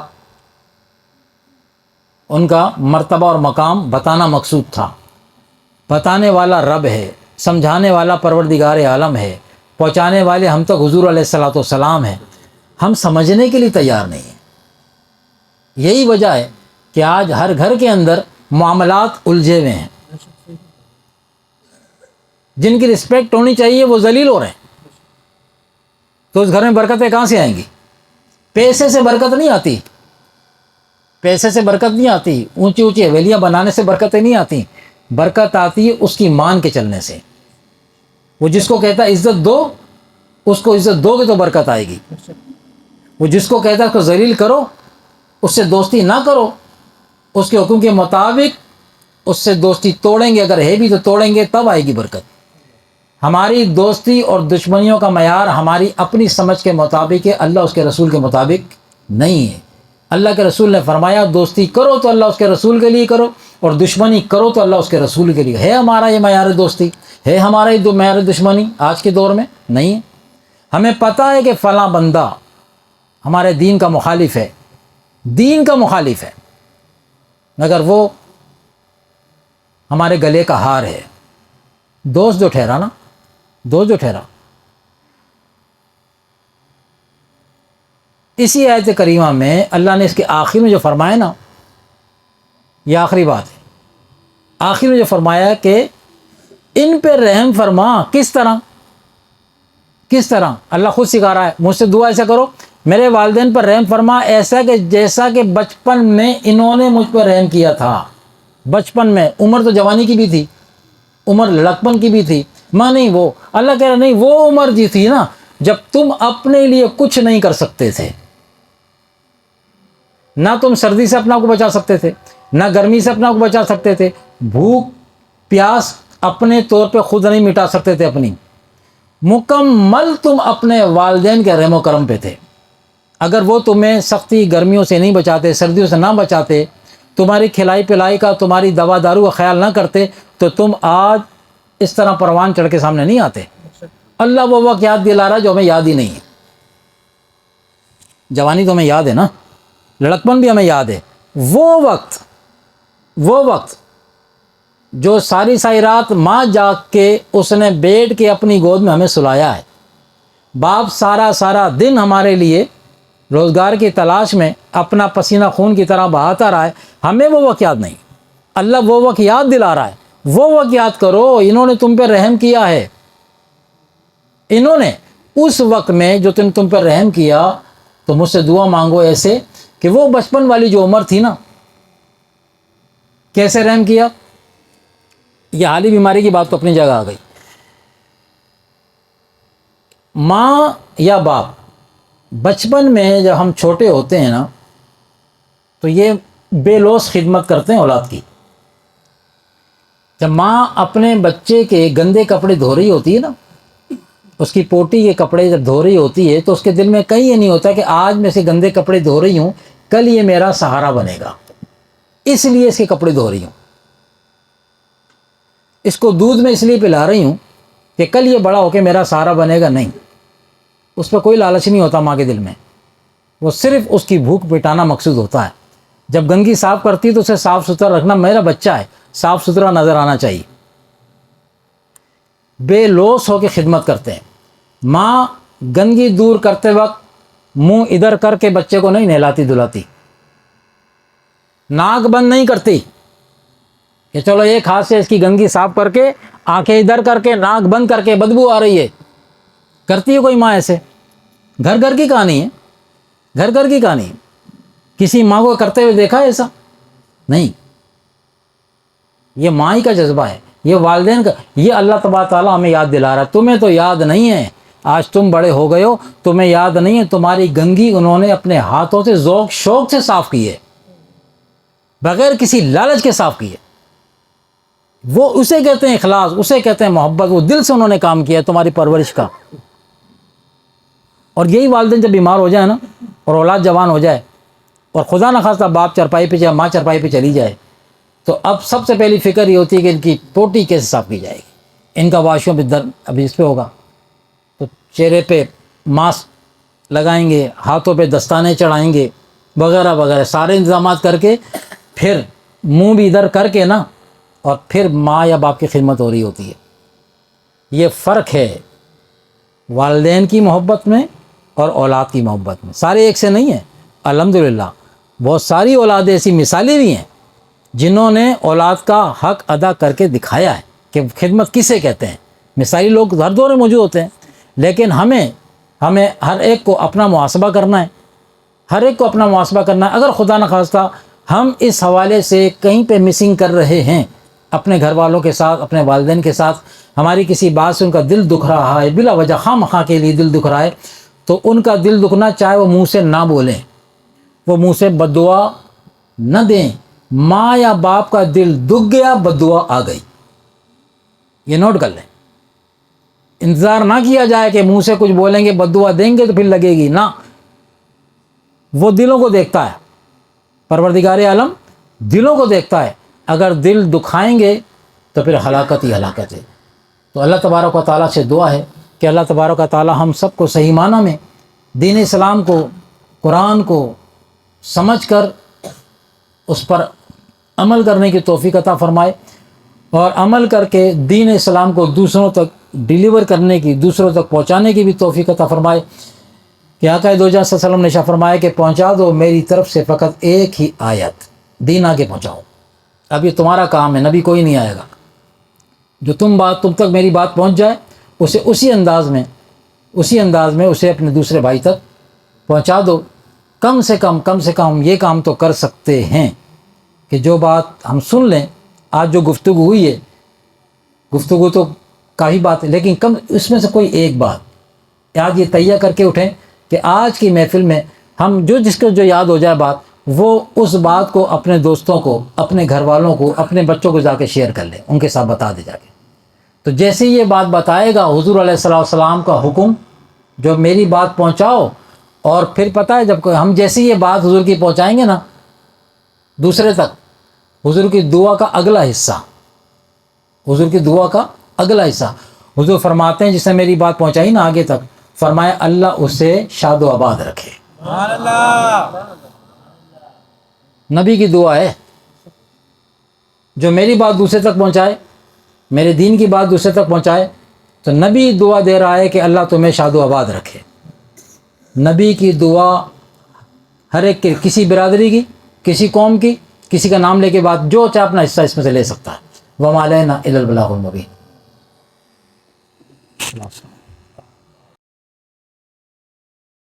ان کا مرتبہ اور مقام بتانا مقصود تھا. بتانے والا رب ہے، سمجھانے والا پروردگار عالم ہے، پہنچانے والے ہم تک حضور علیہ الصلوۃ والسلام ہیں. ہم سمجھنے کے لیے تیار نہیں ہیں. یہی وجہ ہے کہ آج ہر گھر کے اندر معاملات الجھے ہوئے ہیں. جن کی رسپیکٹ ہونی چاہیے وہ ذلیل ہو رہے ہیں. تو اس گھر میں برکتیں کہاں سے آئیں گی؟ پیسے سے برکت نہیں آتی، پیسے سے برکت نہیں آتی، اونچی اونچی حویلیاں بنانے سے برکتیں نہیں آتی. برکت آتی ہے اس کی مان کے چلنے سے. وہ جس کو کہتا ہے عزت دو، اس کو عزت دو گے تو برکت آئے گی. وہ جس کو کہتا ہے اس کو ذلیل کرو، اس سے دوستی نہ کرو، اس کے حکم کے مطابق اس سے دوستی توڑیں گے، اگر ہے بھی تو توڑیں گے، تب آئے گی برکت۔ ہماری دوستی اور دشمنیوں کا معیار ہماری اپنی سمجھ کے مطابق ہے، اللہ اس کے رسول کے مطابق نہیں ہے۔ اللہ کے رسول نے فرمایا دوستی کرو تو اللہ اس کے رسول کے لیے کرو، اور دشمنی کرو تو اللہ اس کے رسول کے لیے۔ ہے ہمارا یہ معیار دوستی؟ ہے ہمارا یہ معیار دشمنی آج کے دور میں؟ نہیں ہے۔ ہمیں پتہ ہے کہ فلاں بندہ ہمارے دین کا مخالف ہے، دین کا مخالف ہے، مگر وہ ہمارے گلے کا ہار ہے، دوست جو ٹھہرا نا، دوست جو ٹھہرا۔ اسی آیت کریمہ میں اللہ نے اس کے آخر میں جو فرمایا نا، یہ آخری بات ہے، آخر میں جو فرمایا کہ ان پہ رحم فرما۔ کس طرح؟ کس طرح؟ اللہ خود سکھا رہا ہے، مجھ سے دعا ایسا کرو میرے والدین پر رحم فرما، ایسا کہ جیسا کہ بچپن میں انہوں نے مجھ پر رحم کیا تھا۔ بچپن میں، عمر تو جوانی کی بھی تھی، عمر لڑکپن کی بھی تھی، ماں نہیں، وہ اللہ کہہ رہا نہیں، وہ عمر جی تھی نا جب تم اپنے لیے کچھ نہیں کر سکتے تھے، نہ تم سردی سے اپنا کو بچا سکتے تھے، نہ گرمی سے اپنا کو بچا سکتے تھے، بھوک پیاس اپنے طور پہ خود نہیں مٹا سکتے تھے اپنی، مکمل تم اپنے والدین کے رحم و کرم پہ تھے۔ اگر وہ تمہیں سختی گرمیوں سے نہیں بچاتے، سردیوں سے نہ بچاتے، تمہاری کھلائی پلائی کا، تمہاری دوا دارو کا خیال نہ کرتے، تو تم آج اس طرح پروان چڑھ کے سامنے نہیں آتے۔ اللہ وہ وقت یاد دلا رہا ہے جو ہمیں یاد ہی نہیں ہے۔ جوانی تو ہمیں یاد ہے نا، لڑکپن بھی ہمیں یاد ہے، وہ وقت جو ساری ساری رات ماں جاگ کے اس نے بیٹھ کے اپنی گود میں ہمیں سلایا ہے، باپ سارا دن ہمارے لیے روزگار کی تلاش میں اپنا پسینہ خون کی طرح بہاتا رہا ہے، ہمیں وہ وقت یاد نہیں۔ اللہ وہ وقت یاد دلا رہا ہے، وہ وقت یاد کرو، انہوں نے تم پہ رحم کیا ہے، انہوں نے اس وقت میں جو تم پہ رحم کیا، تو مجھ سے دعا مانگو ایسے کہ وہ بچپن والی جو عمر تھی نا، کیسے رحم کیا؟ یہ حالی بیماری کی بات تو اپنی جگہ آ گئی۔ ماں یا باپ بچپن میں جب ہم چھوٹے ہوتے ہیں نا، تو یہ بے لوث خدمت کرتے ہیں اولاد کی۔ جب ماں اپنے بچے کے گندے کپڑے دھو رہی ہوتی ہے نا، اس کی پوٹی کے کپڑے جب دھو رہی ہوتی ہے، تو اس کے دل میں کہیں یہ نہیں ہوتا کہ آج میں سے گندے کپڑے دھو رہی ہوں، کل یہ میرا سہارا بنے گا، اس لیے اس کے کپڑے دھو رہی ہوں، اس کو دودھ میں اس لیے پلا رہی ہوں کہ کل یہ بڑا ہو کے میرا سہارا بنے گا، نہیں، اس پہ کوئی لالچ نہیں ہوتا ماں کے دل میں، وہ صرف اس کی بھوک مٹانا مقصود ہوتا ہے۔ جب گندگی صاف کرتی ہے تو اسے صاف ستھرا رکھنا، میرا بچہ ہے، صاف ستھرا نظر آنا چاہیے۔ بے لوث ہو کے خدمت کرتے ہیں۔ ماں گندگی دور کرتے وقت منہ ادھر کر کے بچے کو نہیں نہلاتی دھلاتی، ناک بند نہیں کرتی کہ چلو ایک ہاتھ سے اس کی گندگی صاف کر کے آنکھیں ادھر کر کے ناک بند کر کے بدبو آ رہی ہے، کرتی ہے کوئی ماں ایسے؟ گھر کی کہانی ہے، گھر کی کہانی ہے۔ کسی ماں کو کرتے ہوئے دیکھا ہے ایسا؟ نہیں۔ یہ ماں ہی کا جذبہ ہے، یہ والدین کا، یہ اللہ تبارک تعالیٰ ہمیں یاد دلا رہا ہے۔ تمہیں تو یاد نہیں ہے، آج تم بڑے ہو گئے ہو، تمہیں یاد نہیں ہے تمہاری گندگی انہوں نے اپنے ہاتھوں سے ذوق شوق سے صاف کی ہے، بغیر کسی لالچ کے صاف کی ہے۔ وہ اسے کہتے ہیں اخلاص، اسے کہتے ہیں محبت، وہ دل سے انہوں نے کام کیا ہے تمہاری پرورش کا۔ اور یہی والدین جب بیمار ہو جائے نا، اور اولاد جوان ہو جائے، اور خدا نخواستہ باپ چرپائی پہ ماں چرپائی پہ چلی جائے، تو اب سب سے پہلی فکر یہ ہوتی ہے کہ ان کی پوٹی کیسے صاف کی جائے گی، ان کا واش روم ابھی اس پہ ہوگا، تو چہرے پہ ماسک لگائیں گے، ہاتھوں پہ دستانے چڑھائیں گے، وغیرہ وغیرہ سارے انتظامات کر کے، پھر منہ بھی ادھر کر کے نا، اور پھر ماں یا باپ کی خدمت ہو رہی ہوتی ہے۔ یہ فرق ہے والدین کی محبت میں اور اولاد کی محبت میں، سارے ایک سے نہیں ہیں۔ الحمدللہ بہت ساری اولادیں ایسی مثالیں بھی ہیں جنہوں نے اولاد کا حق ادا کر کے دکھایا ہے کہ خدمت کسے کہتے ہیں۔ مثالی لوگ ہر دور میں موجود ہوتے ہیں، لیکن ہمیں ہر ایک کو اپنا محاسبہ کرنا ہے، ہر ایک کو اپنا محاسبہ کرنا ہے۔ اگر خدا نخواستہ ہم اس حوالے سے کہیں پہ مسنگ کر رہے ہیں اپنے گھر والوں کے ساتھ، اپنے والدین کے ساتھ، ہماری کسی بات سے ان کا دل دکھ رہا ہے، بلا وجہ خواہ مخواہ کے لیے دل دکھ رہا ہے، تو ان کا دل دکھنا چاہے وہ منہ سے نہ بولیں، وہ منہ سے بد دعا نہ دیں۔ ماں یا باپ کا دل دکھ گیا، بد دعا آ گئی، یہ نوٹ کر لیں۔ انتظار نہ کیا جائے کہ منہ سے کچھ بولیں گے بد دعا دیں گے تو پھر لگے گی، نہ، وہ دلوں کو دیکھتا ہے، پروردگار عالم دلوں کو دیکھتا ہے۔ اگر دل دکھائیں گے تو پھر ہلاکت ہی ہلاکت ہے۔ تو اللہ تبارک و تعالیٰ سے دعا ہے کہ اللہ تبارک و تعالیٰ ہم سب کو صحیح معنی میں دین اسلام کو، قرآن کو سمجھ کر اس پر عمل کرنے کی توفیق عطا فرمائے، اور عمل کر کے دین اسلام کو دوسروں تک ڈیلیور کرنے کی، دوسروں تک پہنچانے کی بھی توفیق عطا فرمائے کہ آقا دو جہاں صلی اللہ علیہ وسلم نے شاہ فرمایا کہ پہنچا دو میری طرف سے فقط ایک ہی آیت، دین آگے پہنچاؤ۔ اب یہ تمہارا کام ہے، نبی کوئی نہیں آئے گا، جو تم تک میری بات پہنچ جائے اسے اسی انداز میں اسے اپنے دوسرے بھائی تک پہنچا دو۔ کم سے کم یہ کام تو کر سکتے ہیں کہ جو بات ہم سن لیں، آج جو گفتگو ہوئی ہے، گفتگو تو کافی بات ہے، لیکن کم اس میں سے کوئی ایک بات آج یہ تہیہ کر کے اٹھیں کہ آج کی محفل میں ہم جس کو جو یاد ہو جائے بات، وہ اس بات کو اپنے دوستوں کو، اپنے گھر والوں کو، اپنے بچوں کو جا کے شیئر کر لیں، ان کے ساتھ بتا دے جا کے۔ تو جیسے یہ بات بتائے گا حضور علیہ السلام کا حکم، جو میری بات پہنچاؤ، اور پھر پتہ ہے جب ہم جیسے یہ بات حضور کی پہنچائیں گے نا دوسرے تک، حضور کی دعا کا اگلا حصہ، حضور فرماتے ہیں جس نے میری بات پہنچائی نا آگے تک، فرمایا اللہ اسے شاد و آباد رکھے۔ سبحان اللہ، نبی کی دعا ہے، جو میری بات دوسرے تک پہنچائے، میرے دین کی بات دوسرے تک پہنچائے، تو نبی دعا دے رہا ہے کہ اللہ تمہیں شاد و آباد رکھے۔ نبی کی دعا ہر ایک کی، کسی برادری کی، کسی قوم کی، کسی کا نام لے کے بات، جو چاہے اپنا حصہ اس میں سے لے سکتا ہے۔ وَمَا عَلَيْنَا إِلَّا الْبَلَاغُ الْمُبِينُ۔